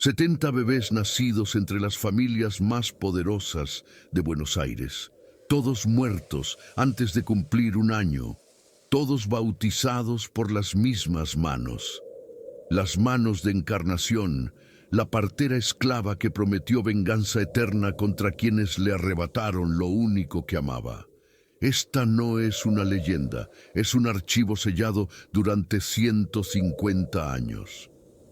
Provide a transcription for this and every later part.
70 bebés nacidos entre las familias más poderosas de Buenos Aires, todos muertos antes de cumplir un año, todos bautizados por las mismas manos. Las manos de Encarnación, la partera esclava que prometió venganza eterna contra quienes le arrebataron lo único que amaba. Esta no es una leyenda, es un archivo sellado durante 150 años.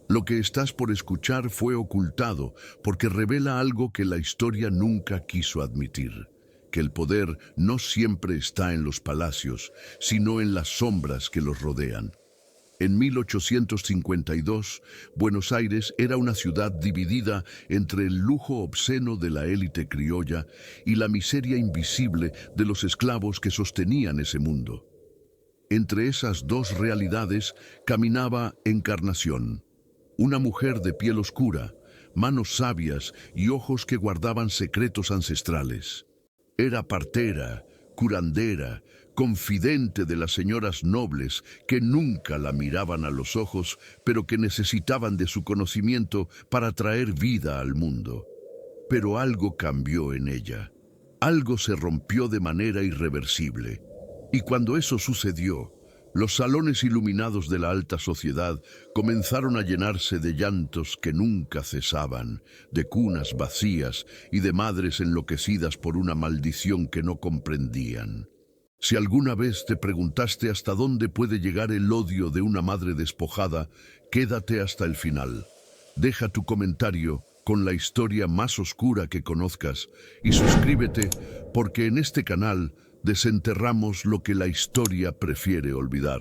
Lo que estás por escuchar fue ocultado porque revela algo que la historia nunca quiso admitir, que el poder no siempre está en los palacios, sino en las sombras que los rodean. En 1852, Buenos Aires era una ciudad dividida entre el lujo obsceno de la élite criolla y la miseria invisible de los esclavos que sostenían ese mundo. Entre esas dos realidades caminaba Encarnación, una mujer de piel oscura, manos sabias y ojos que guardaban secretos ancestrales. Era partera, curandera, confidente de las señoras nobles que nunca la miraban a los ojos, pero que necesitaban de su conocimiento para traer vida al mundo. Pero algo cambió en ella. Algo se rompió de manera irreversible. Y cuando eso sucedió, los salones iluminados de la alta sociedad comenzaron a llenarse de llantos que nunca cesaban, de cunas vacías y de madres enloquecidas por una maldición que no comprendían. Si alguna vez te preguntaste hasta dónde puede llegar el odio de una madre despojada, quédate hasta el final. Deja tu comentario con la historia más oscura que conozcas y suscríbete porque en este canal desenterramos lo que la historia prefiere olvidar.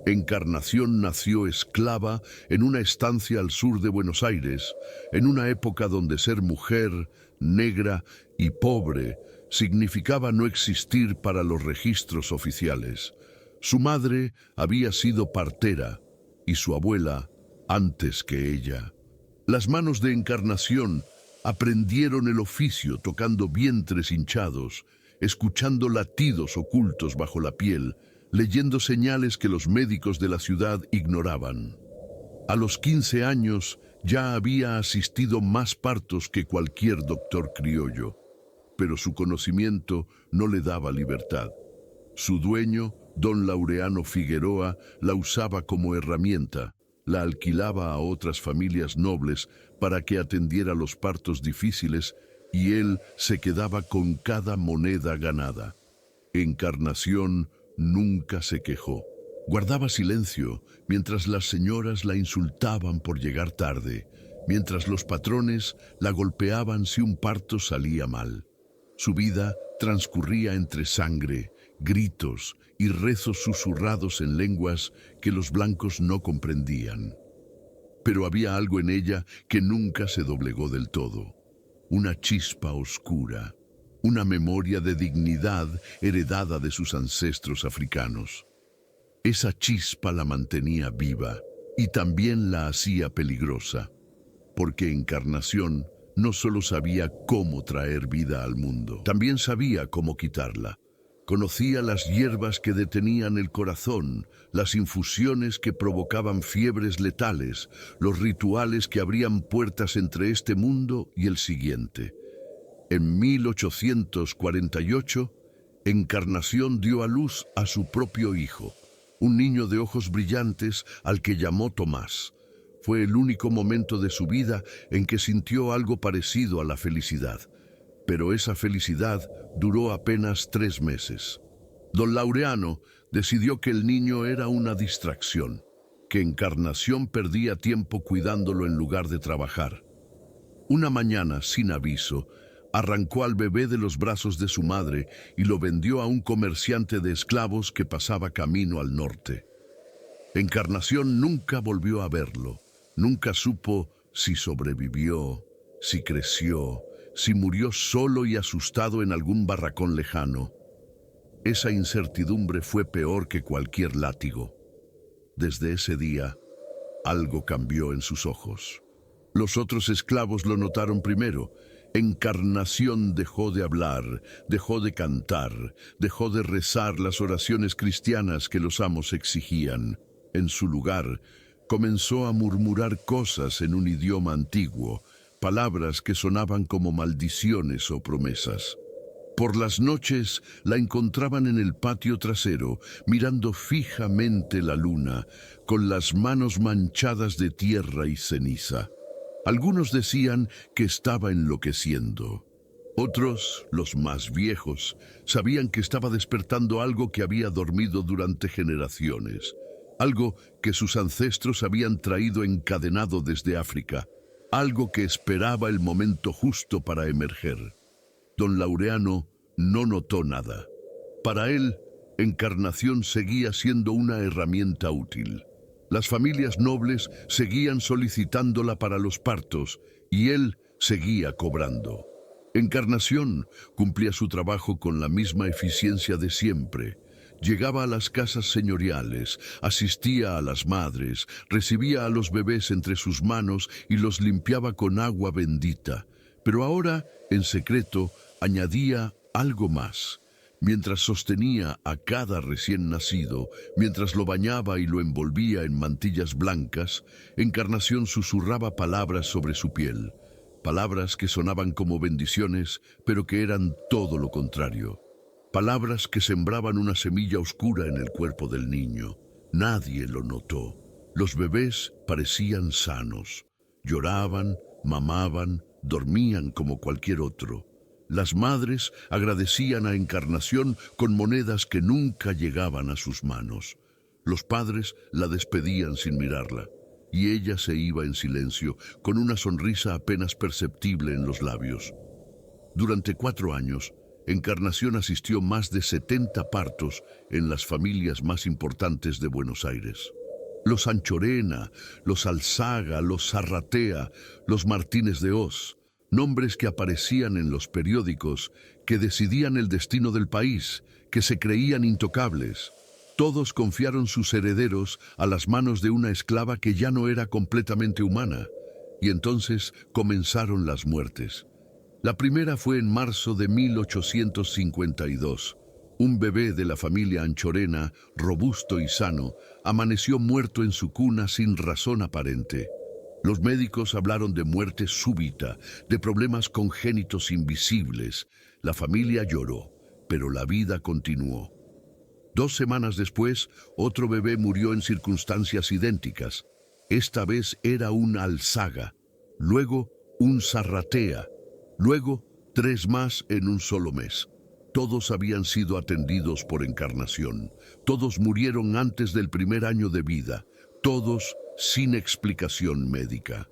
Encarnación nació esclava en una estancia al sur de Buenos Aires, en una época donde ser mujer, negra y pobre significaba no existir para los registros oficiales. Su madre había sido partera y su abuela antes que ella. Las manos de Encarnación aprendieron el oficio tocando vientres hinchados, escuchando latidos ocultos bajo la piel, leyendo señales que los médicos de la ciudad ignoraban. A los 15 años ya había asistido más partos que cualquier doctor criollo, pero su conocimiento no le daba libertad. Su dueño, don Laureano Figueroa, la usaba como herramienta, la alquilaba a otras familias nobles para que atendiera los partos difíciles y él se quedaba con cada moneda ganada. Encarnación nunca se quejó. Guardaba silencio mientras las señoras la insultaban por llegar tarde, mientras los patrones la golpeaban si un parto salía mal. Su vida transcurría entre sangre, gritos y rezos susurrados en lenguas que los blancos no comprendían. Pero había algo en ella que nunca se doblegó del todo. Una chispa oscura, una memoria de dignidad heredada de sus ancestros africanos. Esa chispa la mantenía viva y también la hacía peligrosa, porque Encarnación no solo sabía cómo traer vida al mundo, también sabía cómo quitarla. Conocía las hierbas que detenían el corazón, las infusiones que provocaban fiebres letales, los rituales que abrían puertas entre este mundo y el siguiente. En 1848, Encarnación dio a luz a su propio hijo, un niño de ojos brillantes al que llamó Tomás. Fue el único momento de su vida en que sintió algo parecido a la felicidad. Pero esa felicidad duró apenas 3 meses. Don Laureano decidió que el niño era una distracción, que Encarnación perdía tiempo cuidándolo en lugar de trabajar. Una mañana, sin aviso, arrancó al bebé de los brazos de su madre y lo vendió a un comerciante de esclavos que pasaba camino al norte. Encarnación nunca volvió a verlo, nunca supo si sobrevivió, si creció, si murió solo y asustado en algún barracón lejano. Esa incertidumbre fue peor que cualquier látigo. Desde ese día, algo cambió en sus ojos. Los otros esclavos lo notaron primero. Encarnación dejó de hablar, dejó de cantar, dejó de rezar las oraciones cristianas que los amos exigían. En su lugar, Comenzó a murmurar cosas en un idioma antiguo, palabras que sonaban como maldiciones o promesas. Por las noches la encontraban en el patio trasero, mirando fijamente la luna, con las manos manchadas de tierra y ceniza. Algunos decían que estaba enloqueciendo. Otros, los más viejos, sabían que estaba despertando algo que había dormido durante generaciones, algo que sus ancestros habían traído encadenado desde África, algo que esperaba el momento justo para emerger. Don Laureano no notó nada. Para él, Encarnación seguía siendo una herramienta útil. Las familias nobles seguían solicitándola para los partos y él seguía cobrando. Encarnación cumplía su trabajo con la misma eficiencia de siempre. Llegaba a las casas señoriales, asistía a las madres, recibía a los bebés entre sus manos y los limpiaba con agua bendita. Pero ahora, en secreto, añadía algo más. Mientras sostenía a cada recién nacido, mientras lo bañaba y lo envolvía en mantillas blancas, Encarnación susurraba palabras sobre su piel. Palabras que sonaban como bendiciones, pero que eran todo lo contrario. Palabras que sembraban una semilla oscura en el cuerpo del niño. Nadie lo notó. Los bebés parecían sanos. Lloraban, mamaban, dormían como cualquier otro. Las madres agradecían a Encarnación con monedas que nunca llegaban a sus manos. Los padres la despedían sin mirarla, y ella se iba en silencio, con una sonrisa apenas perceptible en los labios. Durante 4 años, Encarnación asistió más de 70 partos en las familias más importantes de Buenos Aires. Los Anchorena, los Alzaga, los Zarratea, los Martínez de Hoz, nombres que aparecían en los periódicos, que decidían el destino del país, que se creían intocables. Todos confiaron sus herederos a las manos de una esclava que ya no era completamente humana. Y entonces comenzaron las muertes. La primera fue en marzo de 1852. Un bebé de la familia Anchorena, robusto y sano, amaneció muerto en su cuna sin razón aparente. Los médicos hablaron de muerte súbita, de problemas congénitos invisibles. La familia lloró, pero la vida continuó. 2 semanas después, otro bebé murió en circunstancias idénticas. Esta vez era un Alzaga, luego un Zarratea, luego 3 más en un solo mes. Todos habían sido atendidos por Encarnación. Todos murieron antes del primer año de vida. Todos sin explicación médica.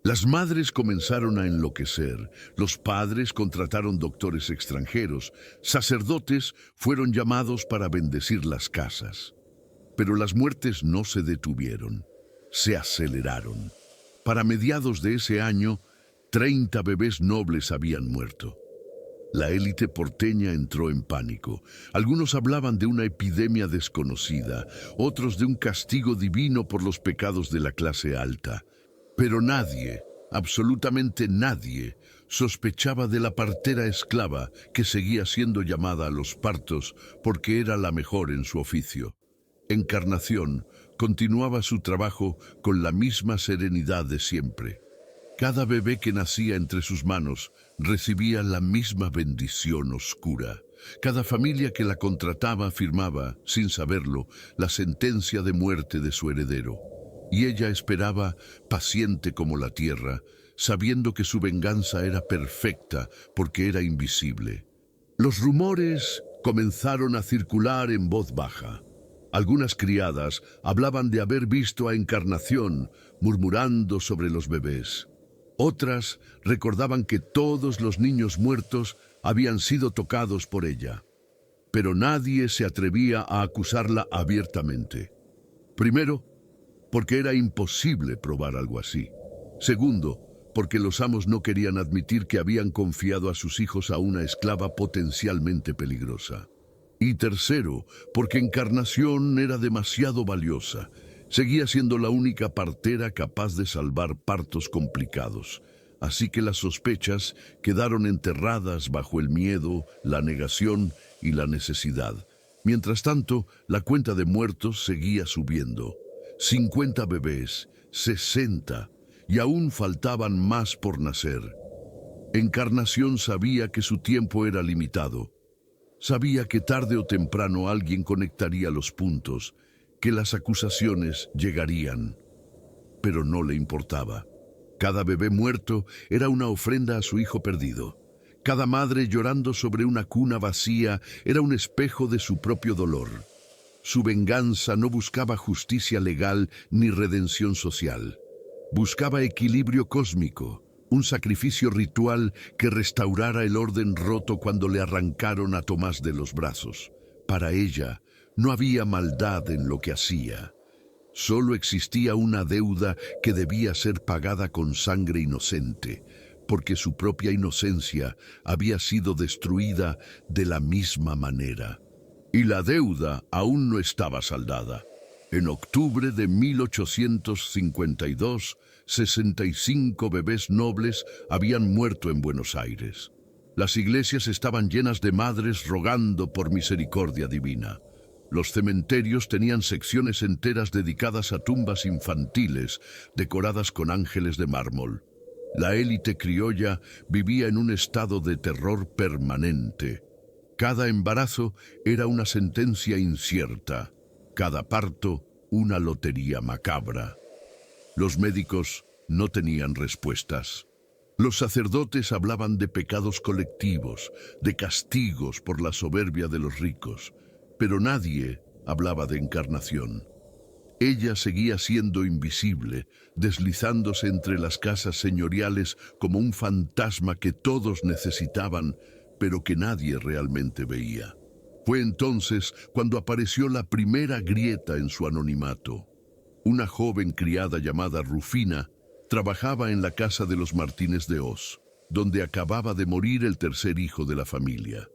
Las madres comenzaron a enloquecer. Los padres contrataron doctores extranjeros. Sacerdotes fueron llamados para bendecir las casas. Pero las muertes no se detuvieron. Se aceleraron. Para mediados de ese año, 30 bebés nobles habían muerto. La élite porteña entró en pánico. Algunos hablaban de una epidemia desconocida, otros de un castigo divino por los pecados de la clase alta. Pero nadie, absolutamente nadie, sospechaba de la partera esclava que seguía siendo llamada a los partos porque era la mejor en su oficio. Encarnación continuaba su trabajo con la misma serenidad de siempre. Cada bebé que nacía entre sus manos recibía la misma bendición oscura. Cada familia que la contrataba firmaba, sin saberlo, la sentencia de muerte de su heredero. Y ella esperaba, paciente como la tierra, sabiendo que su venganza era perfecta porque era invisible. Los rumores comenzaron a circular en voz baja. Algunas criadas hablaban de haber visto a Encarnación murmurando sobre los bebés. Otras recordaban que todos los niños muertos habían sido tocados por ella. Pero nadie se atrevía a acusarla abiertamente. Primero, porque era imposible probar algo así. Segundo, porque los amos no querían admitir que habían confiado a sus hijos a una esclava potencialmente peligrosa. Y tercero, porque Encarnación era demasiado valiosa. Seguía siendo la única partera capaz de salvar partos complicados. Así que las sospechas quedaron enterradas bajo el miedo, la negación y la necesidad. Mientras tanto, la cuenta de muertos seguía subiendo. 50 bebés, 60, y aún faltaban más por nacer. Encarnación sabía que su tiempo era limitado. Sabía que tarde o temprano alguien conectaría los puntos, que las acusaciones llegarían. Pero no le importaba. Cada bebé muerto era una ofrenda a su hijo perdido. Cada madre llorando sobre una cuna vacía era un espejo de su propio dolor. Su venganza no buscaba justicia legal ni redención social. Buscaba equilibrio cósmico, un sacrificio ritual que restaurara el orden roto cuando le arrancaron a Tomás de los brazos. Para ella, no había maldad en lo que hacía. Solo existía una deuda que debía ser pagada con sangre inocente, porque su propia inocencia había sido destruida de la misma manera. Y la deuda aún no estaba saldada. En octubre de 1852, 65 bebés nobles habían muerto en Buenos Aires. Las iglesias estaban llenas de madres rogando por misericordia divina. Los cementerios tenían secciones enteras dedicadas a tumbas infantiles, decoradas con ángeles de mármol. La élite criolla vivía en un estado de terror permanente. Cada embarazo era una sentencia incierta, cada parto una lotería macabra. Los médicos no tenían respuestas. Los sacerdotes hablaban de pecados colectivos, de castigos por la soberbia de los ricos, pero nadie hablaba de encarnación. Ella seguía siendo invisible, deslizándose entre las casas señoriales como un fantasma que todos necesitaban, pero que nadie realmente veía. Fue entonces cuando apareció la primera grieta en su anonimato. Una joven criada llamada Rufina trabajaba en la casa de los Martínez de Os, donde acababa de morir el tercer hijo de la familia.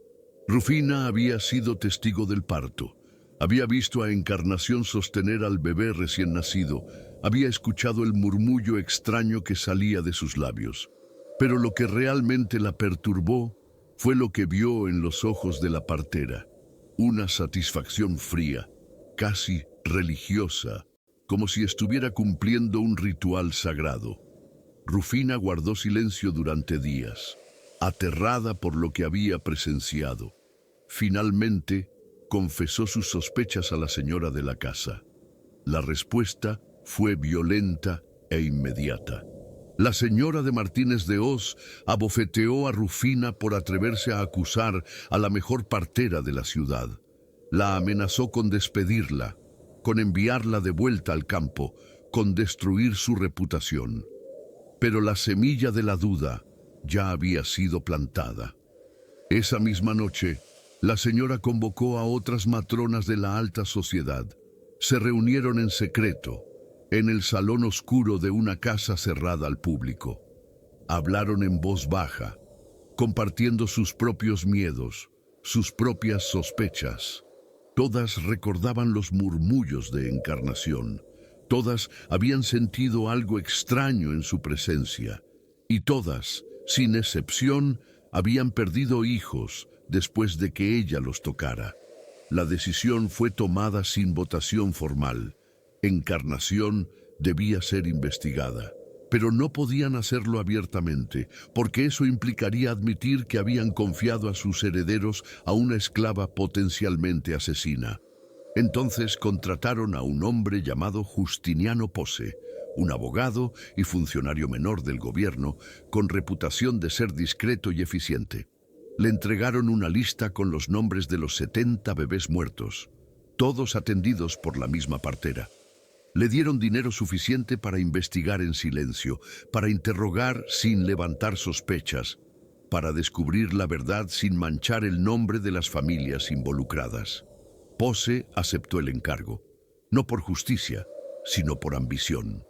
Rufina había sido testigo del parto. Había visto a Encarnación sostener al bebé recién nacido. Había escuchado el murmullo extraño que salía de sus labios. Pero lo que realmente la perturbó fue lo que vio en los ojos de la partera. Una satisfacción fría, casi religiosa, como si estuviera cumpliendo un ritual sagrado. Rufina guardó silencio durante días, aterrada por lo que había presenciado. Finalmente, confesó sus sospechas a la señora de la casa. La respuesta fue violenta e inmediata. La señora de Martínez de Os abofeteó a Rufina por atreverse a acusar a la mejor partera de la ciudad. La amenazó con despedirla, con enviarla de vuelta al campo, con destruir su reputación. Pero la semilla de la duda ya había sido plantada. Esa misma noche, la señora convocó a otras matronas de la alta sociedad. Se reunieron en secreto, en el salón oscuro de una casa cerrada al público. Hablaron en voz baja, compartiendo sus propios miedos, sus propias sospechas. Todas recordaban los murmullos de Encarnación. Todas habían sentido algo extraño en su presencia. Y todas, sin excepción, habían perdido hijos después de que ella los tocara. La decisión fue tomada sin votación formal. Encarnación debía ser investigada, pero no podían hacerlo abiertamente, porque eso implicaría admitir que habían confiado a sus herederos a una esclava potencialmente asesina. Entonces contrataron a un hombre llamado Justiniano Posse, un abogado y funcionario menor del gobierno, con reputación de ser discreto y eficiente. Le entregaron una lista con los nombres de los 70 bebés muertos, todos atendidos por la misma partera. Le dieron dinero suficiente para investigar en silencio, para interrogar sin levantar sospechas, para descubrir la verdad sin manchar el nombre de las familias involucradas. Posse aceptó el encargo, no por justicia, sino por ambición.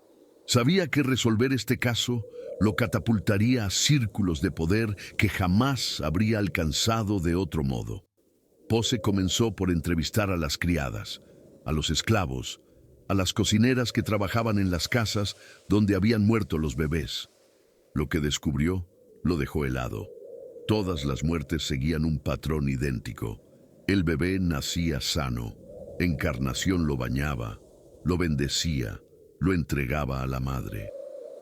Sabía que resolver este caso lo catapultaría a círculos de poder que jamás habría alcanzado de otro modo. Posse comenzó por entrevistar a las criadas, a los esclavos, a las cocineras que trabajaban en las casas donde habían muerto los bebés. Lo que descubrió lo dejó helado. Todas las muertes seguían un patrón idéntico. El bebé nacía sano, Encarnación lo bañaba, lo bendecía, lo entregaba a la madre.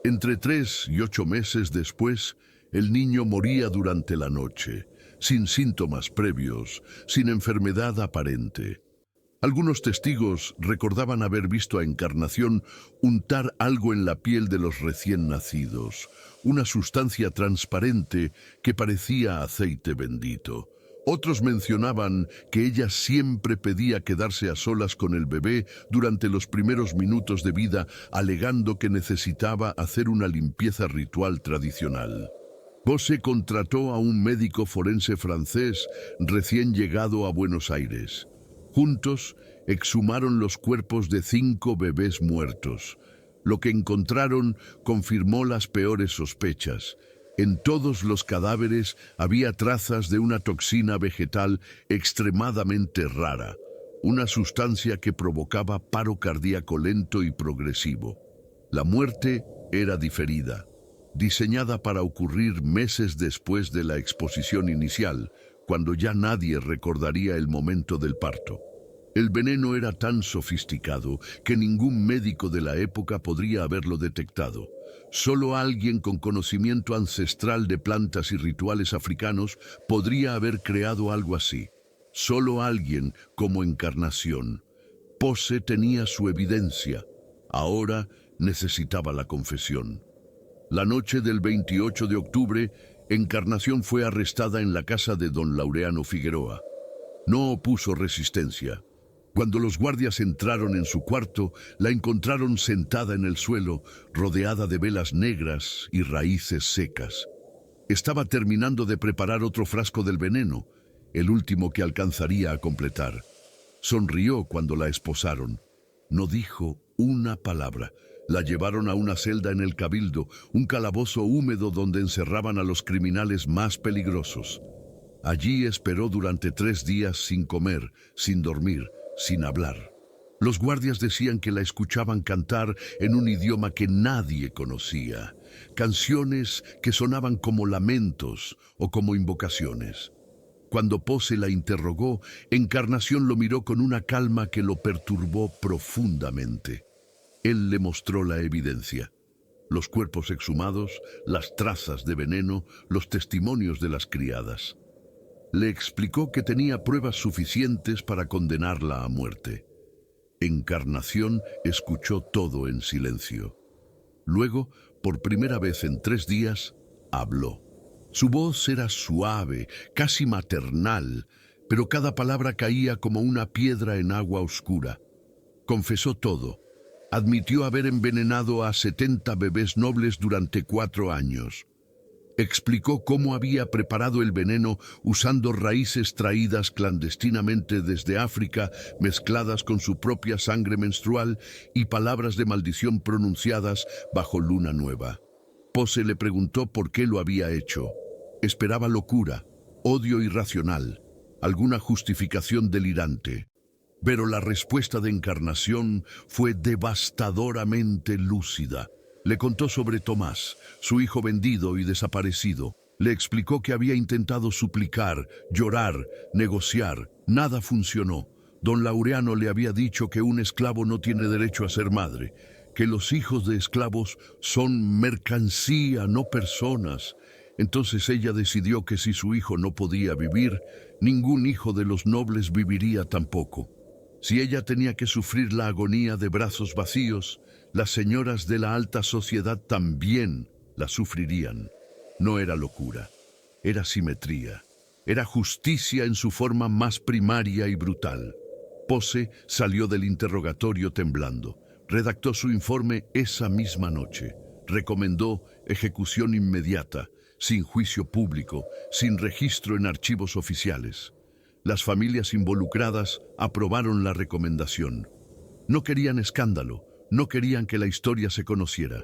Entre 3 y 8 meses después, el niño moría durante la noche, sin síntomas previos, sin enfermedad aparente. Algunos testigos recordaban haber visto a Encarnación untar algo en la piel de los recién nacidos, una sustancia transparente que parecía aceite bendito. Otros mencionaban que ella siempre pedía quedarse a solas con el bebé durante los primeros minutos de vida, alegando que necesitaba hacer una limpieza ritual tradicional. Posse contrató a un médico forense francés recién llegado a Buenos Aires. Juntos, exhumaron los cuerpos de 5 bebés muertos. Lo que encontraron confirmó las peores sospechas. En todos los cadáveres había trazas de una toxina vegetal extremadamente rara, una sustancia que provocaba paro cardíaco lento y progresivo. La muerte era diferida, diseñada para ocurrir meses después de la exposición inicial, cuando ya nadie recordaría el momento del parto. El veneno era tan sofisticado que ningún médico de la época podría haberlo detectado. Solo alguien con conocimiento ancestral de plantas y rituales africanos podría haber creado algo así. Solo alguien como Encarnación. Posse tenía su evidencia. Ahora necesitaba la confesión. La noche del 28 de octubre, Encarnación fue arrestada en la casa de don Laureano Figueroa. No opuso resistencia. Cuando los guardias entraron en su cuarto, la encontraron sentada en el suelo, rodeada de velas negras y raíces secas. Estaba terminando de preparar otro frasco del veneno, el último que alcanzaría a completar. Sonrió cuando la esposaron. No dijo una palabra. La llevaron a una celda en el Cabildo, un calabozo húmedo donde encerraban a los criminales más peligrosos. Allí esperó durante 3 días sin comer, sin dormir, sin hablar. Los guardias decían que la escuchaban cantar en un idioma que nadie conocía, canciones que sonaban como lamentos o como invocaciones. Cuando Posse la interrogó, Encarnación lo miró con una calma que lo perturbó profundamente. Él le mostró la evidencia: los cuerpos exhumados, las trazas de veneno, los testimonios de las criadas. Le explicó que tenía pruebas suficientes para condenarla a muerte. Encarnación escuchó todo en silencio. Luego, por primera vez en 3 días, habló. Su voz era suave, casi maternal, pero cada palabra caía como una piedra en agua oscura. Confesó todo. Admitió haber envenenado a 70 bebés nobles durante 4 años. Explicó cómo había preparado el veneno usando raíces traídas clandestinamente desde África, mezcladas con su propia sangre menstrual y palabras de maldición pronunciadas bajo luna nueva. Posse le preguntó por qué lo había hecho. Esperaba locura, odio irracional, alguna justificación delirante. Pero la respuesta de Encarnación fue devastadoramente lúcida. Le contó sobre Tomás, su hijo vendido y desaparecido. Le explicó que había intentado suplicar, llorar, negociar. Nada funcionó. Don Laureano le había dicho que un esclavo no tiene derecho a ser madre, que los hijos de esclavos son mercancía, no personas. Entonces ella decidió que si su hijo no podía vivir, ningún hijo de los nobles viviría tampoco. Si ella tenía que sufrir la agonía de brazos vacíos, las señoras de la alta sociedad también la sufrirían. No era locura, era simetría, era justicia en su forma más primaria y brutal. Posse salió del interrogatorio temblando. Redactó su informe esa misma noche. Recomendó ejecución inmediata, sin juicio público, sin registro en archivos oficiales. Las familias involucradas aprobaron la recomendación. No querían escándalo, no querían que la historia se conociera,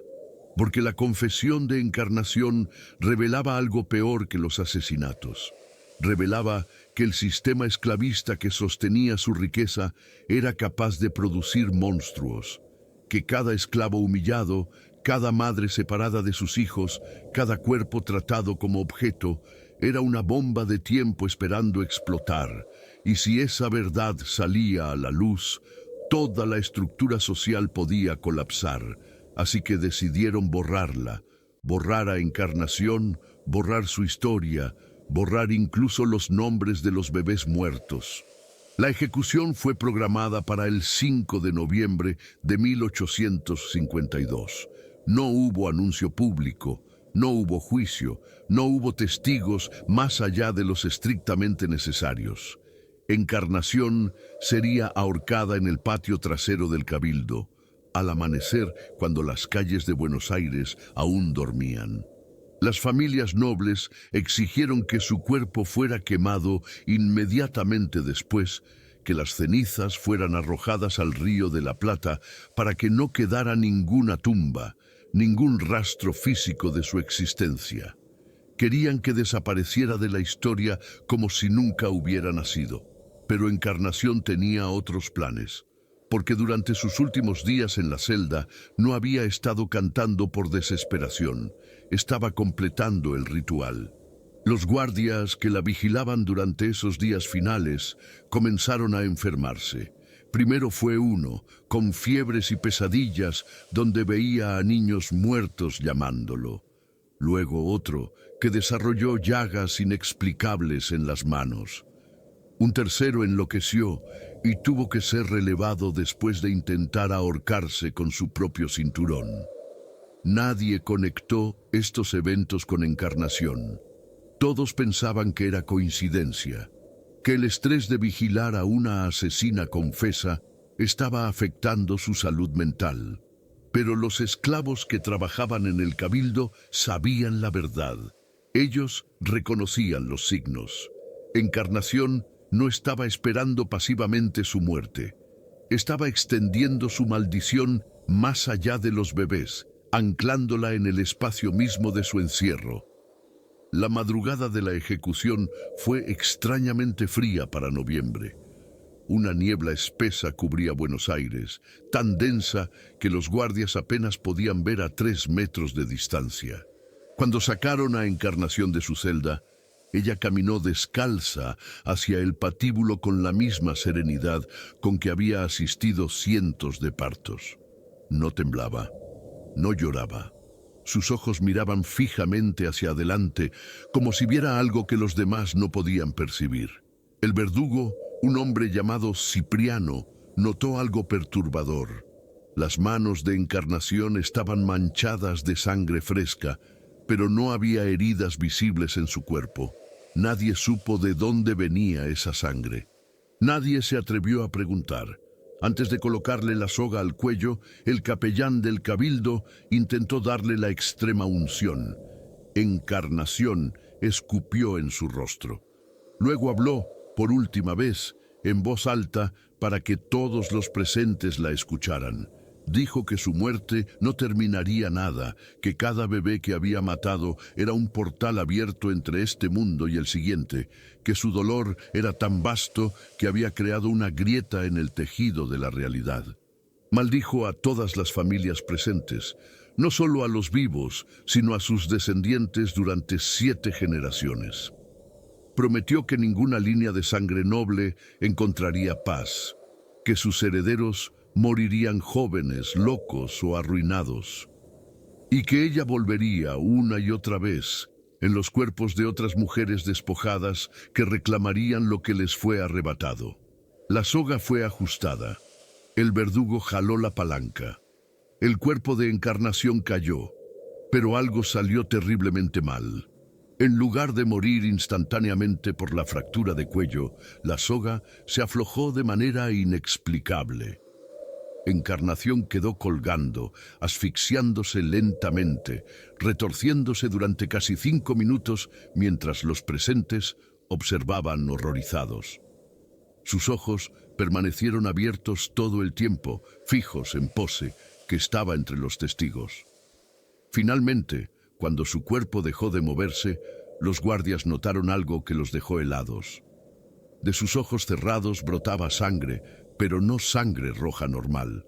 porque la confesión de Encarnación revelaba algo peor que los asesinatos. Revelaba que el sistema esclavista que sostenía su riqueza era capaz de producir monstruos, que cada esclavo humillado, cada madre separada de sus hijos, cada cuerpo tratado como objeto, era una bomba de tiempo esperando explotar, y si esa verdad salía a la luz, Toda la estructura social podía colapsar, así que decidieron borrarla, borrar a Encarnación, borrar su historia, borrar incluso los nombres de los bebés muertos. La ejecución fue programada para el 5 de noviembre de 1852. No hubo anuncio público, no hubo juicio, no hubo testigos más allá de los estrictamente necesarios. Encarnación sería ahorcada en el patio trasero del Cabildo, al amanecer cuando las calles de Buenos Aires aún dormían. Las familias nobles exigieron que su cuerpo fuera quemado inmediatamente después, que las cenizas fueran arrojadas al Río de la Plata para que no quedara ninguna tumba, ningún rastro físico de su existencia. Querían que desapareciera de la historia como si nunca hubiera nacido. Pero Encarnación tenía otros planes, porque durante sus últimos días en la celda no había estado cantando por desesperación, estaba completando el ritual. Los guardias que la vigilaban durante esos días finales comenzaron a enfermarse. Primero fue uno, con fiebres y pesadillas, donde veía a niños muertos llamándolo. Luego otro, que desarrolló llagas inexplicables en las manos. Un tercero enloqueció y tuvo que ser relevado después de intentar ahorcarse con su propio cinturón. Nadie conectó estos eventos con Encarnación. Todos pensaban que era coincidencia, que el estrés de vigilar a una asesina confesa estaba afectando su salud mental. Pero los esclavos que trabajaban en el cabildo sabían la verdad. Ellos reconocían los signos. Encarnación no estaba esperando pasivamente su muerte. Estaba extendiendo su maldición más allá de los bebés, anclándola en el espacio mismo de su encierro. La madrugada de la ejecución fue extrañamente fría para noviembre. Una niebla espesa cubría Buenos Aires, tan densa que los guardias apenas podían ver a 3 metros de distancia. Cuando sacaron a Encarnación de su celda, ella caminó descalza hacia el patíbulo con la misma serenidad con que había asistido cientos de partos. No temblaba, no lloraba. Sus ojos miraban fijamente hacia adelante, como si viera algo que los demás no podían percibir. El verdugo, un hombre llamado Cipriano, notó algo perturbador. Las manos de Encarnación estaban manchadas de sangre fresca, pero no había heridas visibles en su cuerpo. Nadie supo de dónde venía esa sangre. Nadie se atrevió a preguntar. Antes de colocarle la soga al cuello, el capellán del cabildo intentó darle la extrema unción. Encarnación escupió en su rostro. Luego habló, por última vez, en voz alta para que todos los presentes la escucharan. Dijo que su muerte no terminaría nada, que cada bebé que había matado era un portal abierto entre este mundo y el siguiente, que su dolor era tan vasto que había creado una grieta en el tejido de la realidad. Maldijo a todas las familias presentes, no solo a los vivos, sino a sus descendientes durante 7 generaciones. Prometió que ninguna línea de sangre noble encontraría paz, que sus herederos morirían jóvenes, locos o arruinados, y que ella volvería una y otra vez en los cuerpos de otras mujeres despojadas que reclamarían lo que les fue arrebatado. La soga fue ajustada. El verdugo jaló la palanca. El cuerpo de Encarnación cayó, pero algo salió terriblemente mal. En lugar de morir instantáneamente por la fractura de cuello, la soga se aflojó de manera inexplicable. Encarnación quedó colgando, asfixiándose lentamente, retorciéndose durante casi 5 minutos mientras los presentes observaban horrorizados. Sus ojos permanecieron abiertos todo el tiempo, fijos en Pose, que estaba entre los testigos. Finalmente, cuando su cuerpo dejó de moverse, los guardias notaron algo que los dejó helados. De sus ojos cerrados brotaba sangre, pero no sangre roja normal.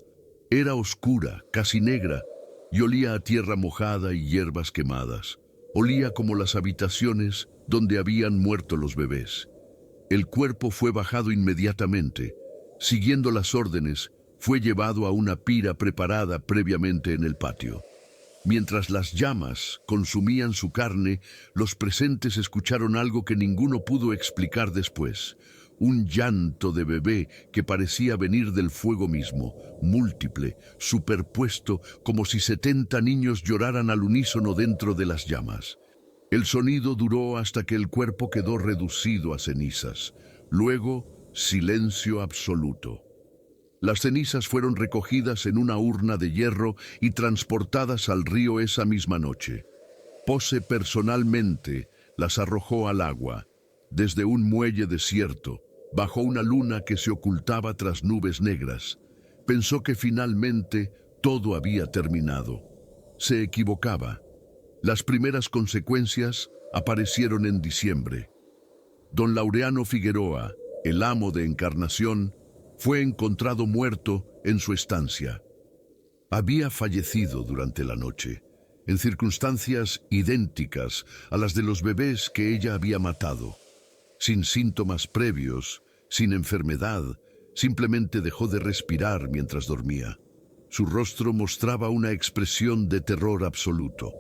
Era oscura, casi negra, y olía a tierra mojada y hierbas quemadas. Olía como las habitaciones donde habían muerto los bebés. El cuerpo fue bajado inmediatamente. Siguiendo las órdenes, fue llevado a una pira preparada previamente en el patio. Mientras las llamas consumían su carne, los presentes escucharon algo que ninguno pudo explicar después. Un llanto de bebé que parecía venir del fuego mismo, múltiple, superpuesto, como si 70 niños lloraran al unísono dentro de las llamas. El sonido duró hasta que el cuerpo quedó reducido a cenizas. Luego, silencio absoluto. Las cenizas fueron recogidas en una urna de hierro y transportadas al río esa misma noche. Pose personalmente las arrojó al agua, desde un muelle desierto, bajo una luna que se ocultaba tras nubes negras. Pensó que finalmente todo había terminado. Se equivocaba. Las primeras consecuencias aparecieron en diciembre. Don Laureano Figueroa, el amo de Encarnación, fue encontrado muerto en su estancia. Había fallecido durante la noche, en circunstancias idénticas a las de los bebés que ella había matado. Sin síntomas previos, sin enfermedad, simplemente dejó de respirar mientras dormía. Su rostro mostraba una expresión de terror absoluto.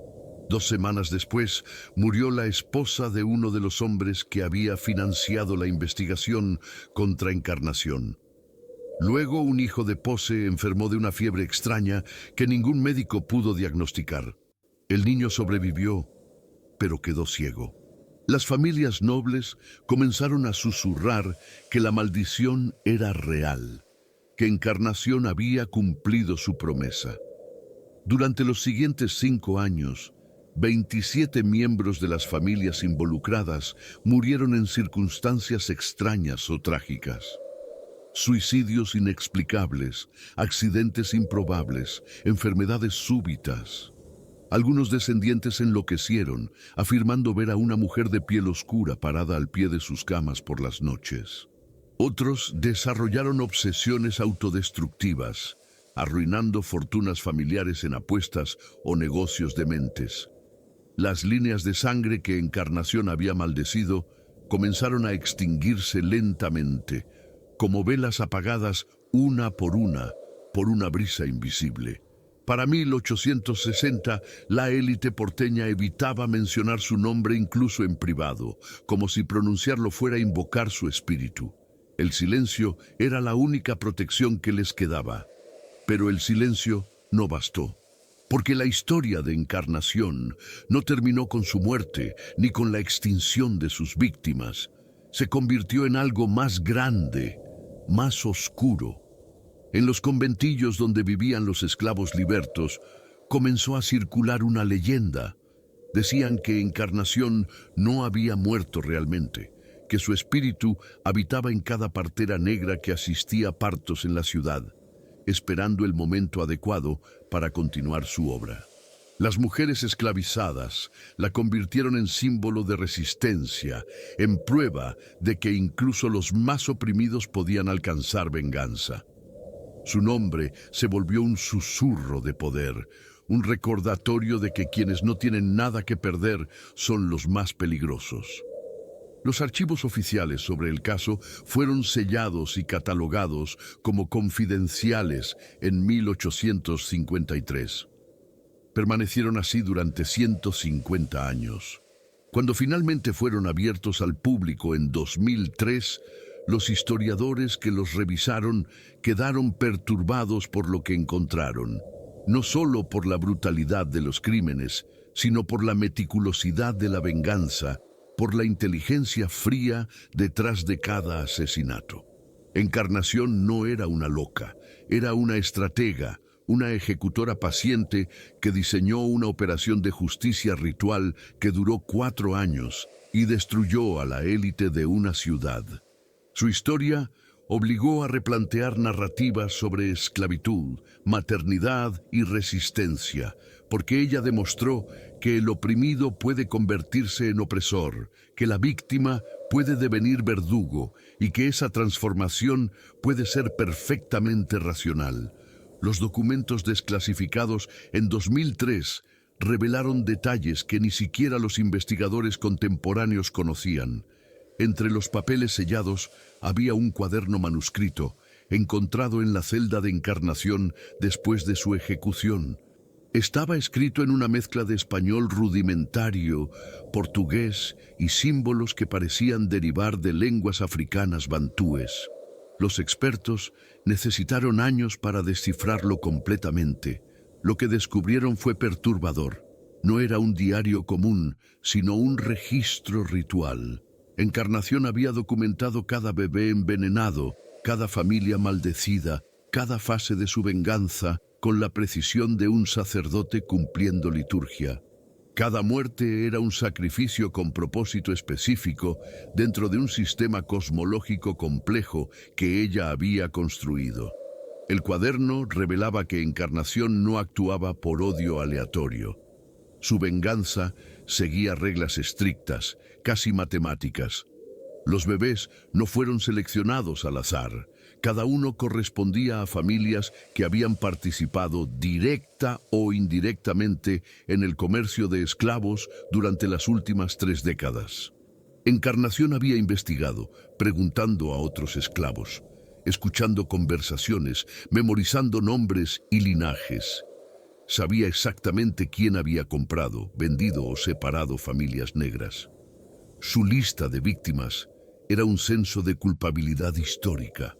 2 semanas después, murió la esposa de uno de los hombres que había financiado la investigación contra Encarnación. Luego, un hijo de Pose enfermó de una fiebre extraña que ningún médico pudo diagnosticar. El niño sobrevivió, pero quedó ciego. Las familias nobles comenzaron a susurrar que la maldición era real, que Encarnación había cumplido su promesa. Durante los siguientes 5 años, 27 miembros de las familias involucradas murieron en circunstancias extrañas o trágicas. Suicidios inexplicables, accidentes improbables, enfermedades súbitas. Algunos descendientes enloquecieron, afirmando ver a una mujer de piel oscura parada al pie de sus camas por las noches. Otros desarrollaron obsesiones autodestructivas, arruinando fortunas familiares en apuestas o negocios dementes. Las líneas de sangre que Encarnación había maldecido comenzaron a extinguirse lentamente, como velas apagadas una por una brisa invisible. Para 1860, la élite porteña evitaba mencionar su nombre incluso en privado, como si pronunciarlo fuera invocar su espíritu. El silencio era la única protección que les quedaba. Pero el silencio no bastó, porque la historia de Encarnación no terminó con su muerte ni con la extinción de sus víctimas. Se convirtió en algo más grande, más oscuro. En los conventillos donde vivían los esclavos libertos, comenzó a circular una leyenda. Decían que Encarnación no había muerto realmente, que su espíritu habitaba en cada partera negra que asistía a partos en la ciudad, esperando el momento adecuado para continuar su obra. Las mujeres esclavizadas la convirtieron en símbolo de resistencia, en prueba de que incluso los más oprimidos podían alcanzar venganza. Su nombre se volvió un susurro de poder, un recordatorio de que quienes no tienen nada que perder son los más peligrosos. Los archivos oficiales sobre el caso fueron sellados y catalogados como confidenciales en 1853. Permanecieron así durante 150 años. Cuando finalmente fueron abiertos al público en 2003, los historiadores que los revisaron quedaron perturbados por lo que encontraron, no solo por la brutalidad de los crímenes, sino por la meticulosidad de la venganza, por la inteligencia fría detrás de cada asesinato. Encarnación no era una loca, era una estratega, una ejecutora paciente que diseñó una operación de justicia ritual que duró 4 años y destruyó a la élite de una ciudad. Su historia obligó a replantear narrativas sobre esclavitud, maternidad y resistencia, porque ella demostró que el oprimido puede convertirse en opresor, que la víctima puede devenir verdugo y que esa transformación puede ser perfectamente racional. Los documentos desclasificados en 2003 revelaron detalles que ni siquiera los investigadores contemporáneos conocían. Entre los papeles sellados había un cuaderno manuscrito encontrado en la celda de Encarnación después de su ejecución. Estaba escrito en una mezcla de español rudimentario, portugués y símbolos que parecían derivar de lenguas africanas bantúes. Los expertos necesitaron años para descifrarlo completamente. Lo que descubrieron fue perturbador. No era un diario común, sino un registro ritual. Encarnación había documentado cada bebé envenenado, cada familia maldecida, cada fase de su venganza, con la precisión de un sacerdote cumpliendo liturgia. Cada muerte era un sacrificio con propósito específico dentro de un sistema cosmológico complejo que ella había construido. El cuaderno revelaba que Encarnación no actuaba por odio aleatorio. Su venganza seguía reglas estrictas, casi matemáticas. Los bebés no fueron seleccionados al azar. Cada uno correspondía a familias que habían participado directa o indirectamente en el comercio de esclavos durante las últimas 3 décadas. Encarnación había investigado, preguntando a otros esclavos, escuchando conversaciones, memorizando nombres y linajes. Sabía exactamente quién había comprado, vendido o separado familias negras. Su lista de víctimas era un censo de culpabilidad histórica.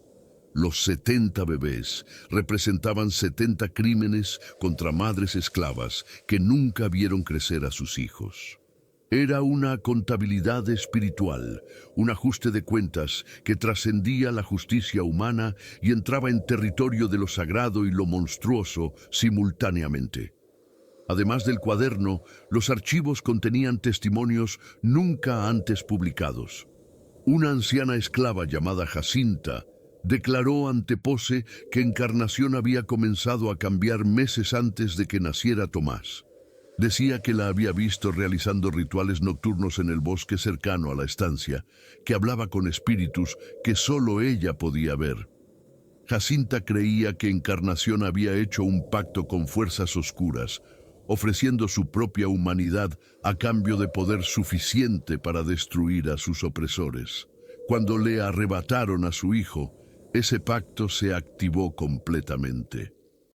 Los 70 bebés representaban 70 crímenes contra madres esclavas que nunca vieron crecer a sus hijos. Era una contabilidad espiritual, un ajuste de cuentas que trascendía la justicia humana y entraba en territorio de lo sagrado y lo monstruoso simultáneamente. Además del cuaderno, los archivos contenían testimonios nunca antes publicados. Una anciana esclava llamada Jacinta declaró ante Pose que Encarnación había comenzado a cambiar meses antes de que naciera Tomás. Decía que la había visto realizando rituales nocturnos en el bosque cercano a la estancia, que hablaba con espíritus que solo ella podía ver. Jacinta creía que Encarnación había hecho un pacto con fuerzas oscuras, ofreciendo su propia humanidad a cambio de poder suficiente para destruir a sus opresores. Cuando le arrebataron a su hijo, ese pacto se activó completamente.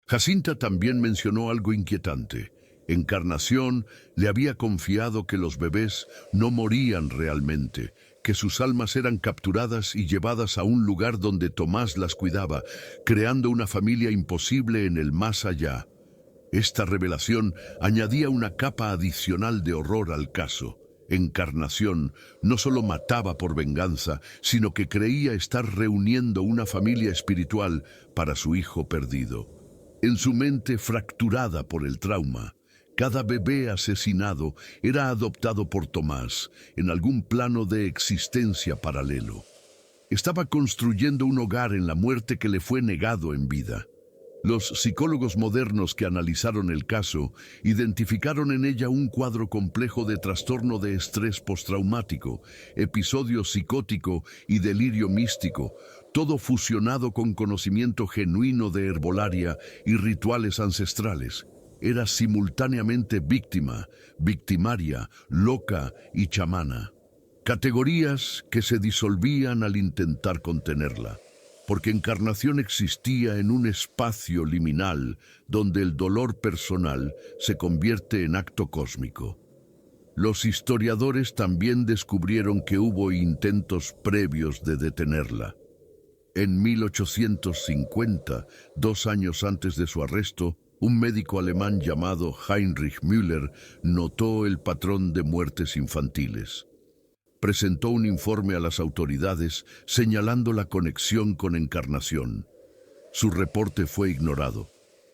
Jacinta también mencionó algo inquietante. Encarnación le había confiado que los bebés no morían realmente, que sus almas eran capturadas y llevadas a un lugar donde Tomás las cuidaba, creando una familia imposible en el más allá. Esta revelación añadía una capa adicional de horror al caso. Encarnación no solo mataba por venganza, sino que creía estar reuniendo una familia espiritual para su hijo perdido. En su mente fracturada por el trauma, cada bebé asesinado era adoptado por Tomás en algún plano de existencia paralelo. Estaba construyendo un hogar en la muerte que le fue negado en vida. Los psicólogos modernos que analizaron el caso identificaron en ella un cuadro complejo de trastorno de estrés postraumático, episodio psicótico y delirio místico, todo fusionado con conocimiento genuino de herbolaria y rituales ancestrales. Era simultáneamente víctima, victimaria, loca y chamana. Categorías que se disolvían al intentar contenerla, porque Encarnación existía en un espacio liminal donde el dolor personal se convierte en acto cósmico. Los historiadores también descubrieron que hubo intentos previos de detenerla. En 1850, 2 años antes de su arresto, un médico alemán llamado Heinrich Müller notó el patrón de muertes infantiles. Presentó un informe a las autoridades señalando la conexión con Encarnación. Su reporte fue ignorado.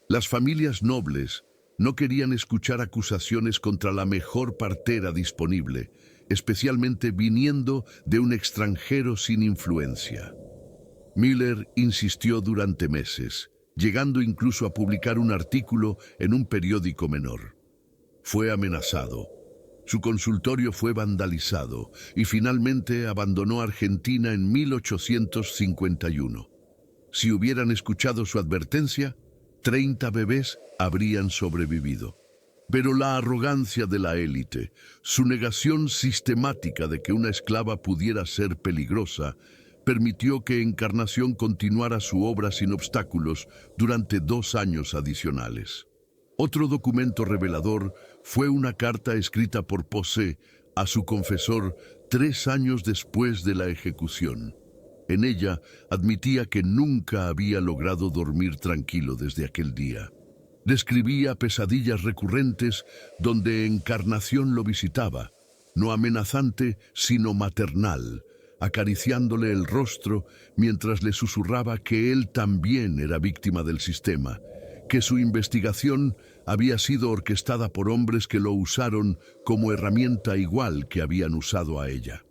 Las familias nobles no querían escuchar acusaciones contra la mejor partera disponible, especialmente viniendo de un extranjero sin influencia. Müller insistió durante meses, llegando incluso a publicar un artículo en un periódico menor. Fue amenazado. Su consultorio fue vandalizado y finalmente abandonó Argentina en 1851. Si hubieran escuchado su advertencia, 30 bebés habrían sobrevivido. Pero la arrogancia de la élite, su negación sistemática de que una esclava pudiera ser peligrosa, permitió que Encarnación continuara su obra sin obstáculos durante 2 años adicionales. Otro documento revelador fue una carta escrita por Posse a su confesor 3 años después de la ejecución. En ella admitía que nunca había logrado dormir tranquilo desde aquel día. Describía pesadillas recurrentes donde Encarnación lo visitaba, no amenazante, sino maternal, acariciándole el rostro mientras le susurraba que él también era víctima del sistema, que su investigación había sido orquestada por hombres que lo usaron como herramienta igual que habían usado a ella.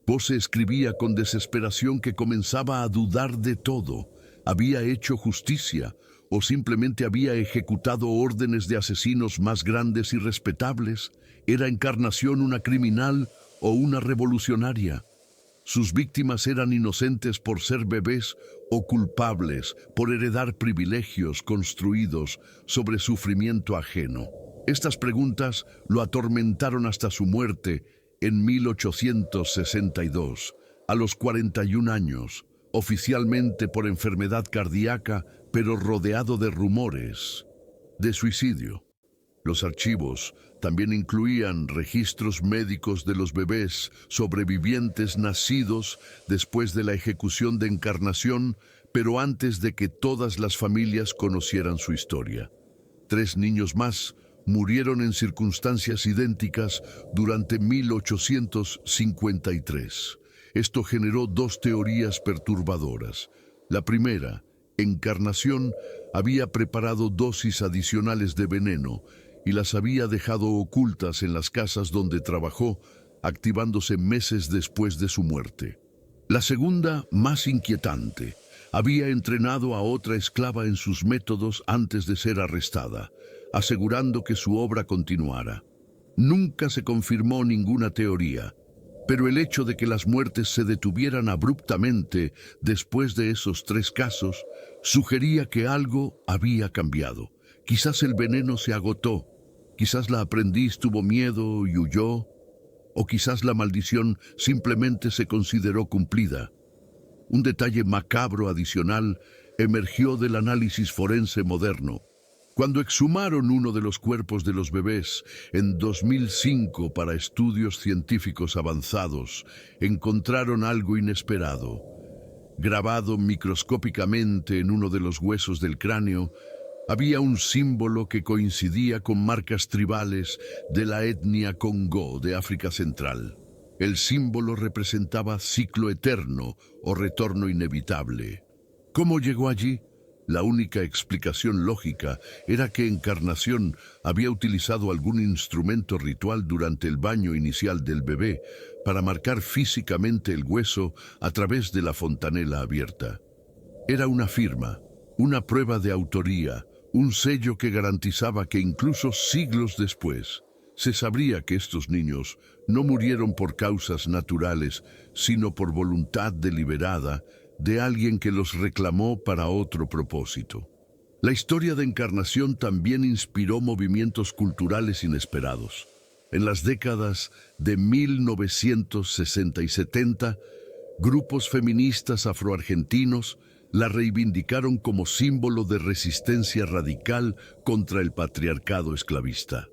Posse escribía con desesperación que comenzaba a dudar de todo. ¿Había hecho justicia o simplemente había ejecutado órdenes de asesinos más grandes y respetables? ¿Era Encarnación una criminal o una revolucionaria? ¿Sus víctimas eran inocentes por ser bebés o culpables por heredar privilegios construidos sobre sufrimiento ajeno? Estas preguntas lo atormentaron hasta su muerte en 1862, a los 41 años, oficialmente por enfermedad cardíaca, pero rodeado de rumores de suicidio. Los archivos también incluían registros médicos de los bebés sobrevivientes nacidos después de la ejecución de Encarnación, pero antes de que todas las familias conocieran su historia. 3 niños más murieron en circunstancias idénticas durante 1853. Esto generó 2 teorías perturbadoras. La primera, Encarnación había preparado dosis adicionales de veneno y las había dejado ocultas en las casas donde trabajó, activándose meses después de su muerte. La segunda, más inquietante, había entrenado a otra esclava en sus métodos antes de ser arrestada, asegurando que su obra continuara. Nunca se confirmó ninguna teoría, pero el hecho de que las muertes se detuvieran abruptamente después de esos 3 casos sugería que algo había cambiado. Quizás el veneno se agotó, quizás la aprendiz tuvo miedo y huyó, o quizás la maldición simplemente se consideró cumplida. Un detalle macabro adicional emergió del análisis forense moderno. Cuando exhumaron uno de los cuerpos de los bebés en 2005 para estudios científicos avanzados, encontraron algo inesperado. Grabado microscópicamente en uno de los huesos del cráneo, había un símbolo que coincidía con marcas tribales de la etnia Congo de África Central. El símbolo representaba ciclo eterno o retorno inevitable. ¿Cómo llegó allí? La única explicación lógica era que Encarnación había utilizado algún instrumento ritual durante el baño inicial del bebé para marcar físicamente el hueso a través de la fontanela abierta. Era una firma, una prueba de autoría, un sello que garantizaba que incluso siglos después se sabría que estos niños no murieron por causas naturales, sino por voluntad deliberada de alguien que los reclamó para otro propósito. La historia de Encarnación también inspiró movimientos culturales inesperados. En las décadas de 1960 y 70, grupos feministas afroargentinos la reivindicaron como símbolo de resistencia radical contra el patriarcado esclavista.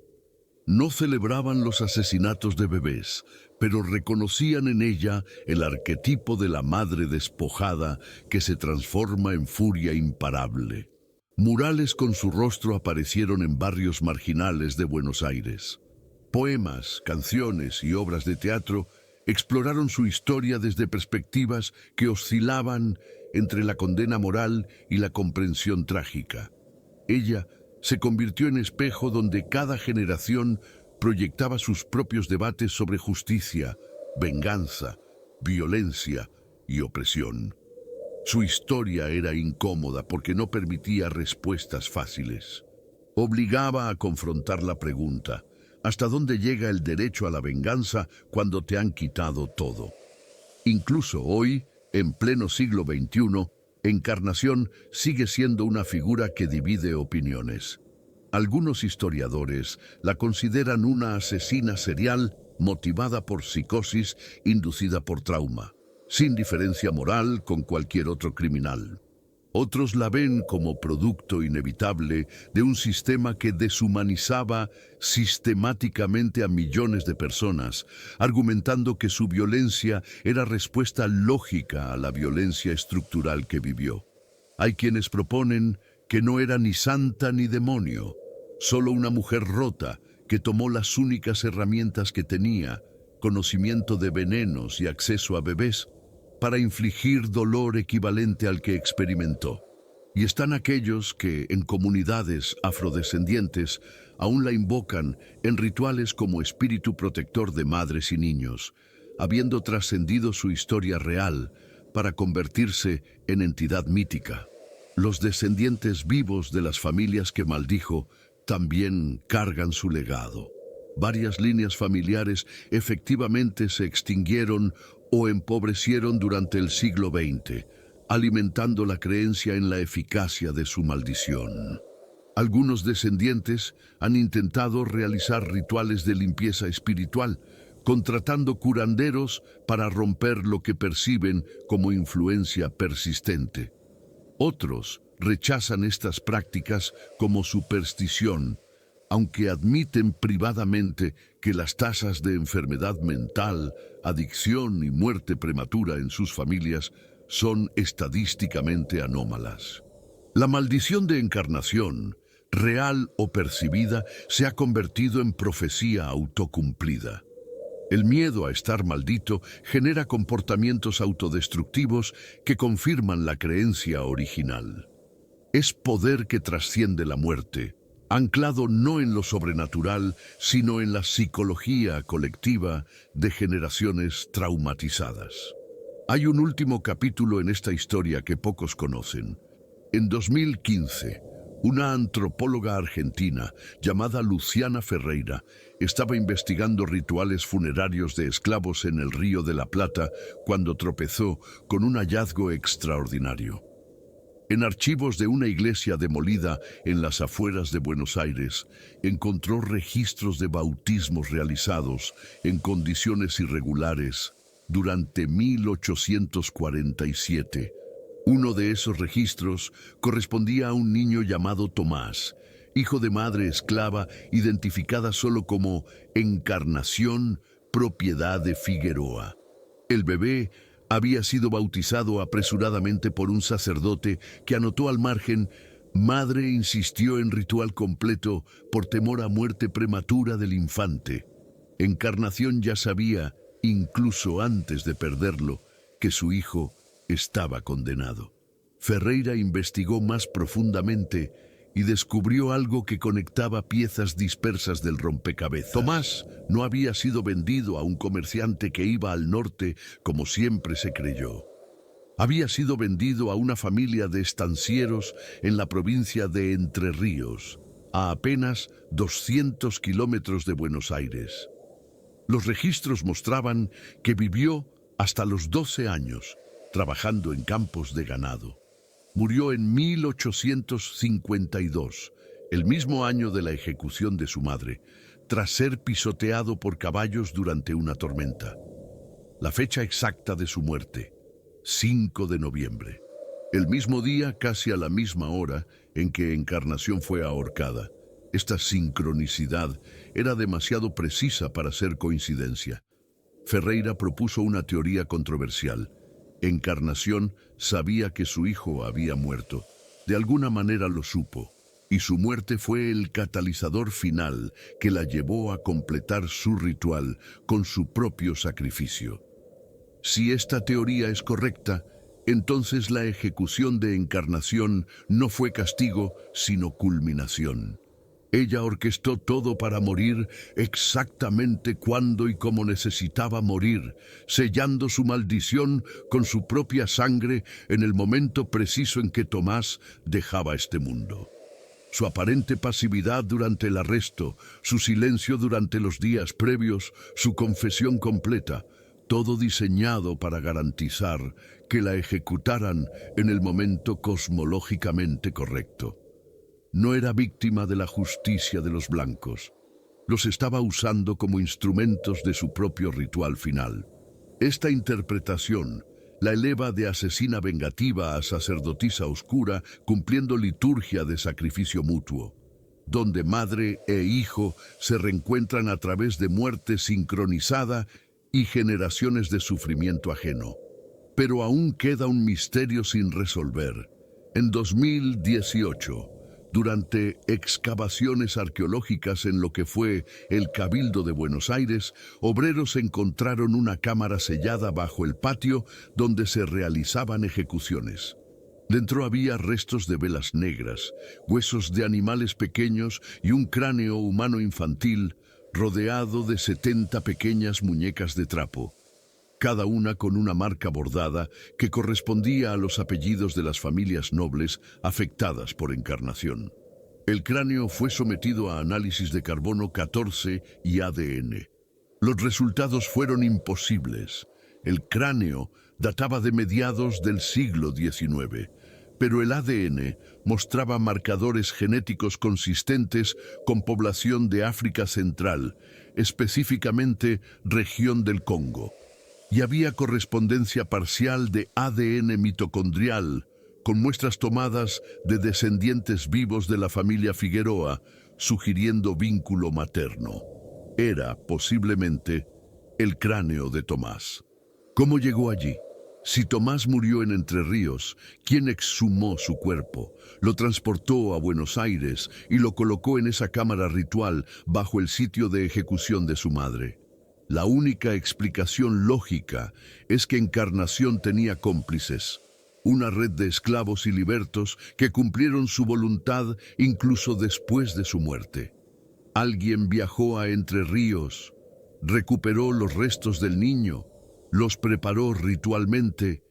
No celebraban los asesinatos de bebés, pero reconocían en ella el arquetipo de la madre despojada que se transforma en furia imparable. Murales con su rostro aparecieron en barrios marginales de Buenos Aires. Poemas, canciones y obras de teatro exploraron su historia desde perspectivas que oscilaban entre la condena moral y la comprensión trágica. Ella se convirtió en espejo donde cada generación proyectaba sus propios debates sobre justicia, venganza, violencia y opresión. Su historia era incómoda porque no permitía respuestas fáciles. Obligaba a confrontar la pregunta: ¿hasta dónde llega el derecho a la venganza cuando te han quitado todo? Incluso hoy, en pleno siglo XXI, Encarnación sigue siendo una figura que divide opiniones. Algunos historiadores la consideran una asesina serial motivada por psicosis inducida por trauma. sin diferencia moral con cualquier otro criminal. Otros la ven como producto inevitable de un sistema que deshumanizaba sistemáticamente a millones de personas, argumentando que su violencia era respuesta lógica a la violencia estructural que vivió. Hay quienes proponen que no era ni santa ni demonio, solo una mujer rota que tomó las únicas herramientas que tenía, conocimiento de venenos y acceso a bebés, para infligir dolor equivalente al que experimentó. Y están aquellos que, en comunidades afrodescendientes, aún la invocan en rituales como espíritu protector de madres y niños, habiendo trascendido su historia real para convertirse en entidad mítica. Los descendientes vivos de las familias que maldijo también cargan su legado. Varias líneas familiares efectivamente se extinguieron o empobrecieron durante el siglo XX, alimentando la creencia en la eficacia de su maldición. Algunos descendientes han intentado realizar rituales de limpieza espiritual, contratando curanderos para romper lo que perciben como influencia persistente. Otros rechazan estas prácticas como superstición, aunque admiten privadamente que las tasas de enfermedad mental, adicción y muerte prematura en sus familias son estadísticamente anómalas. La maldición de encarnación, real o percibida, se ha convertido en profecía autocumplida. El miedo a estar maldito genera comportamientos autodestructivos que confirman la creencia original. Es poder que trasciende la muerte, anclado no en lo sobrenatural, sino en la psicología colectiva de generaciones traumatizadas. Hay un último capítulo en esta historia que pocos conocen. En 2015, una antropóloga argentina llamada Luciana Ferreira estaba investigando rituales funerarios de esclavos en el Río de la Plata cuando tropezó con un hallazgo extraordinario. En archivos de una iglesia demolida en las afueras de Buenos Aires, encontró registros de bautismos realizados en condiciones irregulares durante 1847. Uno de esos registros correspondía a un niño llamado Tomás, hijo de madre esclava identificada solo como Encarnación, propiedad de Figueroa. El bebé había sido bautizado apresuradamente por un sacerdote que anotó al margen: madre insistió en ritual completo por temor a muerte prematura del infante. Encarnación ya sabía, incluso antes de perderlo, que su hijo estaba condenado. Ferreira investigó más profundamente y descubrió algo que conectaba piezas dispersas del rompecabezas. Tomás no había sido vendido a un comerciante que iba al norte, como siempre se creyó. Había sido vendido a una familia de estancieros en la provincia de Entre Ríos, a apenas 200 kilómetros de Buenos Aires. Los registros mostraban que vivió hasta los 12 años, trabajando en campos de ganado. Murió en 1852, el mismo año de la ejecución de su madre, tras ser pisoteado por caballos durante una tormenta. La fecha exacta de su muerte: 5 de noviembre. El mismo día, casi a la misma hora, en que Encarnación fue ahorcada. Esta sincronicidad era demasiado precisa para ser coincidencia. Ferreira propuso una teoría controversial. Encarnación sabía que su hijo había muerto. De alguna manera lo supo, y su muerte fue el catalizador final que la llevó a completar su ritual con su propio sacrificio. Si esta teoría es correcta, entonces la ejecución de Encarnación no fue castigo, sino culminación. Ella orquestó todo para morir exactamente cuando y como necesitaba morir, sellando su maldición con su propia sangre en el momento preciso en que Tomás dejaba este mundo. Su aparente pasividad durante el arresto, su silencio durante los días previos, su confesión completa, todo diseñado para garantizar que la ejecutaran en el momento cosmológicamente correcto. No era víctima de la justicia de los blancos. Los estaba usando como instrumentos de su propio ritual final. Esta interpretación La eleva de asesina vengativa a sacerdotisa oscura, cumpliendo liturgia de sacrificio mutuo, donde madre e hijo se reencuentran a través de muerte sincronizada y generaciones de sufrimiento ajeno. Pero aún queda un misterio sin resolver. En 2018, durante excavaciones arqueológicas en lo que fue el Cabildo de Buenos Aires, obreros encontraron una cámara sellada bajo el patio donde se realizaban ejecuciones. Dentro había restos de velas negras, huesos de animales pequeños y un cráneo humano infantil rodeado de 70 pequeñas muñecas de trapo, cada una con una marca bordada que correspondía a los apellidos de las familias nobles afectadas por encarnación. El cráneo fue sometido a análisis de carbono 14 y ADN. Los resultados fueron imposibles. El cráneo databa de mediados del siglo XIX, pero el ADN mostraba marcadores genéticos consistentes con población de África Central, específicamente región del Congo. Y había correspondencia parcial de ADN mitocondrial, con muestras tomadas de descendientes vivos de la familia Figueroa, sugiriendo vínculo materno. Era, posiblemente, el cráneo de Tomás. ¿Cómo llegó allí? Si Tomás murió en Entre Ríos, ¿quién exhumó su cuerpo? Lo transportó a Buenos Aires y lo colocó en esa cámara ritual bajo el sitio de ejecución de su madre. La única explicación lógica es que Encarnación tenía cómplices, una red de esclavos y libertos que cumplieron su voluntad incluso después de su muerte. Alguien viajó a Entre Ríos, recuperó los restos del niño, los preparó ritualmente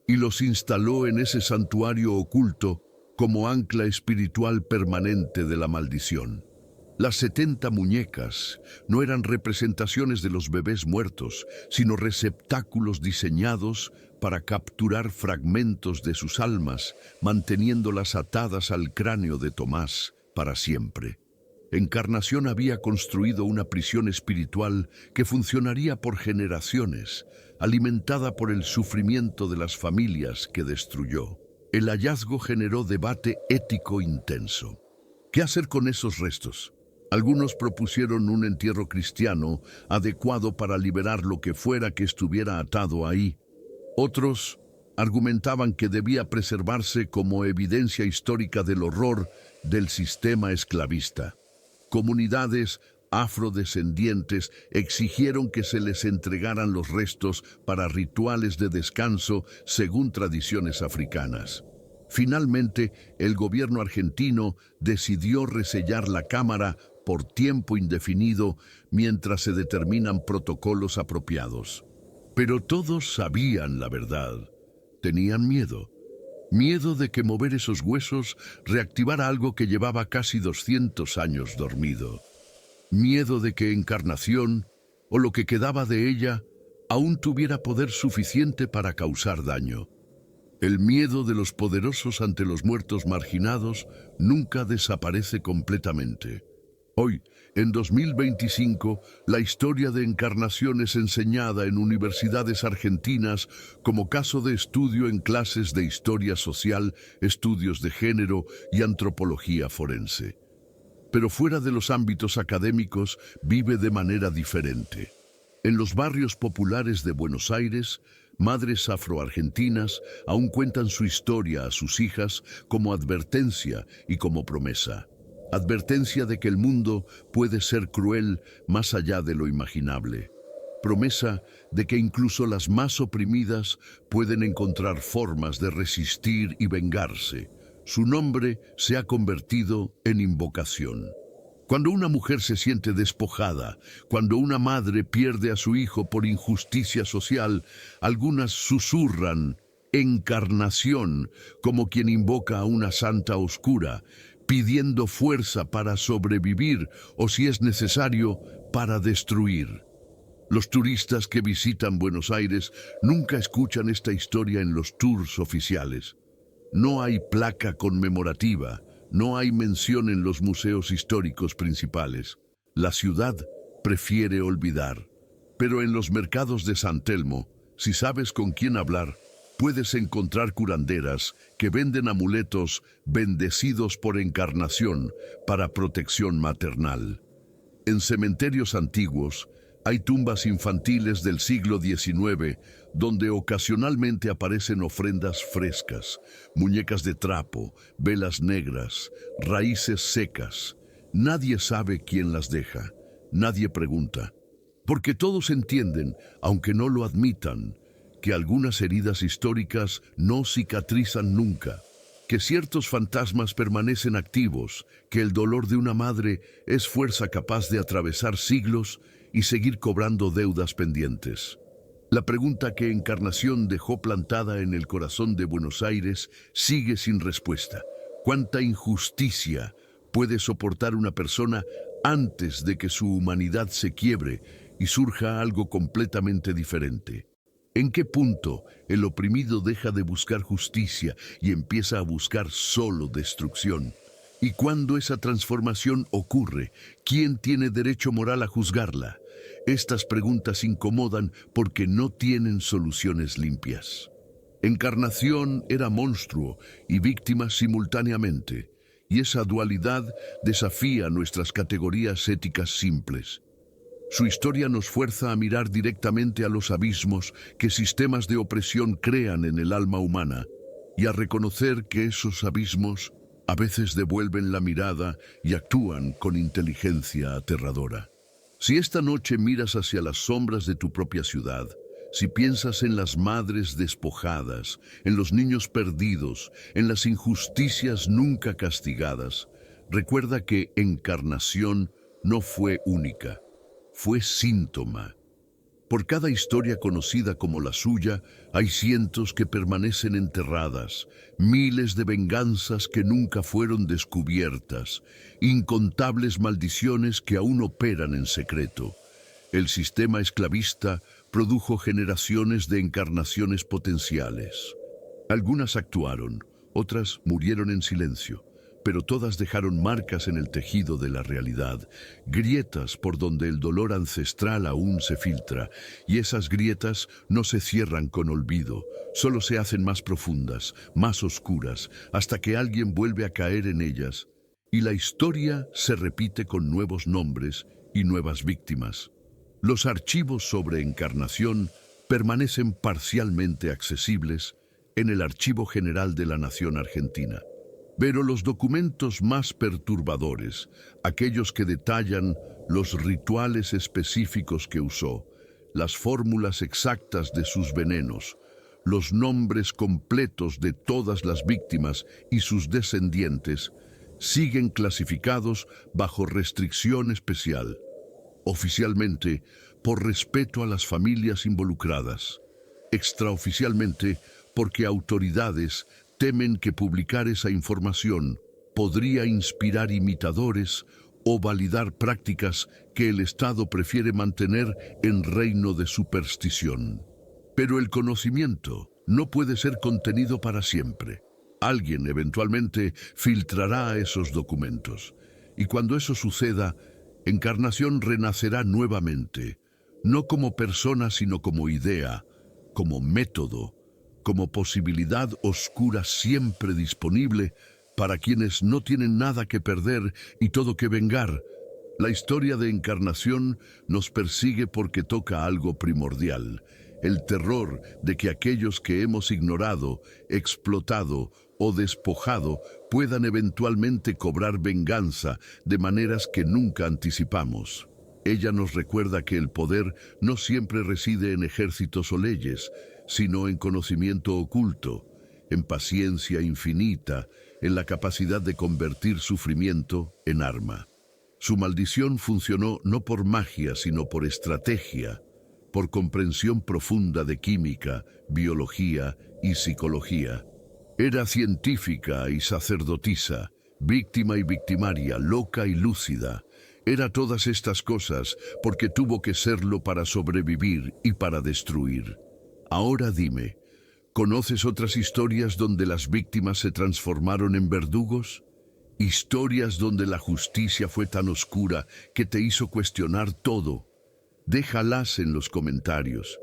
y los instaló en ese santuario oculto como ancla espiritual permanente de la maldición. Las 70 muñecas no eran representaciones de los bebés muertos, sino receptáculos diseñados para capturar fragmentos de sus almas, manteniéndolas atadas al cráneo de Tomás para siempre. Encarnación había construido una prisión espiritual que funcionaría por generaciones, alimentada por el sufrimiento de las familias que destruyó. El hallazgo generó debate ético intenso. ¿Qué hacer con esos restos? Algunos propusieron un entierro cristiano adecuado para liberar lo que fuera que estuviera atado ahí. Otros argumentaban que debía preservarse como evidencia histórica del horror del sistema esclavista. Comunidades afrodescendientes exigieron que se les entregaran los restos para rituales de descanso según tradiciones africanas. Finalmente, el gobierno argentino decidió resellar la cámara por tiempo indefinido mientras se determinan protocolos apropiados. Pero todos sabían la verdad. Tenían miedo. Miedo de que mover esos huesos reactivara algo que llevaba casi 200 años dormido. Miedo de que Encarnación, o lo que quedaba de ella, aún tuviera poder suficiente para causar daño. El miedo de los poderosos ante los muertos marginados nunca desaparece completamente. Hoy, en 2025, la historia de Encarnación es enseñada en universidades argentinas como caso de estudio en clases de historia social, estudios de género y antropología forense. Pero fuera de los ámbitos académicos vive de manera diferente. En los barrios populares de Buenos Aires, madres afroargentinas aún cuentan su historia a sus hijas como advertencia y como promesa. Advertencia de que el mundo puede ser cruel más allá de lo imaginable. Promesa de que incluso las más oprimidas pueden encontrar formas de resistir y vengarse. Su nombre se ha convertido en invocación. Cuando una mujer se siente despojada, cuando una madre pierde a su hijo por injusticia social, algunas susurran Encarnación como quien invoca a una santa oscura, pidiendo fuerza para sobrevivir o, si es necesario, para destruir. Los turistas que visitan Buenos Aires nunca escuchan esta historia en los tours oficiales. No hay placa conmemorativa, no hay mención en los museos históricos principales. La ciudad prefiere olvidar. Pero en los mercados de San Telmo, si sabes con quién hablar, Puedes encontrar curanderas que venden amuletos bendecidos por encarnación para protección maternal. En cementerios antiguos hay tumbas infantiles del siglo XIX donde ocasionalmente aparecen ofrendas frescas, muñecas de trapo, velas negras, raíces secas. Nadie sabe quién las deja, nadie pregunta, porque todos entienden, aunque no lo admitan, que algunas heridas históricas no cicatrizan nunca, que ciertos fantasmas permanecen activos, que el dolor de una madre es fuerza capaz de atravesar siglos y seguir cobrando deudas pendientes. La pregunta que Encarnación dejó plantada en el corazón de Buenos Aires sigue sin respuesta. ¿Cuánta injusticia puede soportar una persona antes de que su humanidad se quiebre y surja algo completamente diferente? ¿En qué punto el oprimido deja de buscar justicia y empieza a buscar solo destrucción? ¿Y cuándo esa transformación ocurre? ¿Quién tiene derecho moral a juzgarla? Estas preguntas incomodan porque no tienen soluciones limpias. Encarnación era monstruo y víctima simultáneamente, y esa dualidad desafía nuestras categorías éticas simples. Su historia nos fuerza a mirar directamente a los abismos que sistemas de opresión crean en el alma humana y a reconocer que esos abismos a veces devuelven la mirada y actúan con inteligencia aterradora. Si esta noche miras hacia las sombras de tu propia ciudad, si piensas en las madres despojadas, en los niños perdidos, en las injusticias nunca castigadas, recuerda que Encarnación no fue única. Fue síntoma. Por cada historia conocida como la suya, hay cientos que permanecen enterradas, miles de venganzas que nunca fueron descubiertas, incontables maldiciones que aún operan en secreto. El sistema esclavista produjo generaciones de encarnaciones potenciales. Algunas actuaron, otras murieron en silencio, pero todas dejaron marcas en el tejido de la realidad, grietas por donde el dolor ancestral aún se filtra, y esas grietas no se cierran con olvido, solo se hacen más profundas, más oscuras, hasta que alguien vuelve a caer en ellas, y la historia se repite con nuevos nombres y nuevas víctimas. Los archivos sobre Encarnación permanecen parcialmente accesibles en el Archivo General de la Nación Argentina. Pero los documentos más perturbadores, aquellos que detallan los rituales específicos que usó, las fórmulas exactas de sus venenos, los nombres completos de todas las víctimas y sus descendientes, siguen clasificados bajo restricción especial, oficialmente por respeto a las familias involucradas, extraoficialmente porque autoridades temen que publicar esa información podría inspirar imitadores o validar prácticas que el Estado prefiere mantener en reino de superstición. Pero el conocimiento no puede ser contenido para siempre. Alguien eventualmente filtrará esos documentos. Y cuando eso suceda, Encarnación renacerá nuevamente, no como persona sino como idea, como método, como posibilidad oscura siempre disponible para quienes no tienen nada que perder y todo que vengar. La historia de Encarnación nos persigue porque toca algo primordial, el terror de que aquellos que hemos ignorado, explotado o despojado puedan eventualmente cobrar venganza de maneras que nunca anticipamos. Ella nos recuerda que el poder no siempre reside en ejércitos o leyes, sino en conocimiento oculto, en paciencia infinita, en la capacidad de convertir sufrimiento en arma. Su maldición funcionó no por magia, sino por estrategia, por comprensión profunda de química, biología y psicología. Era científica y sacerdotisa, víctima y victimaria, loca y lúcida. Era todas estas cosas porque tuvo que serlo para sobrevivir y para destruir. Ahora dime, ¿conoces otras historias donde las víctimas se transformaron en verdugos? Historias donde la justicia fue tan oscura que te hizo cuestionar todo. Déjalas en los comentarios.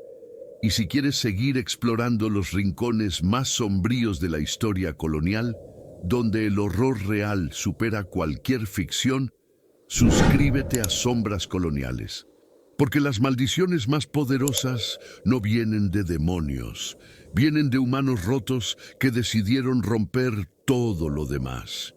Y si quieres seguir explorando los rincones más sombríos de la historia colonial, donde el horror real supera cualquier ficción, suscríbete a Sombras Coloniales. Porque las maldiciones más poderosas no vienen de demonios, vienen de humanos rotos que decidieron romper todo lo demás.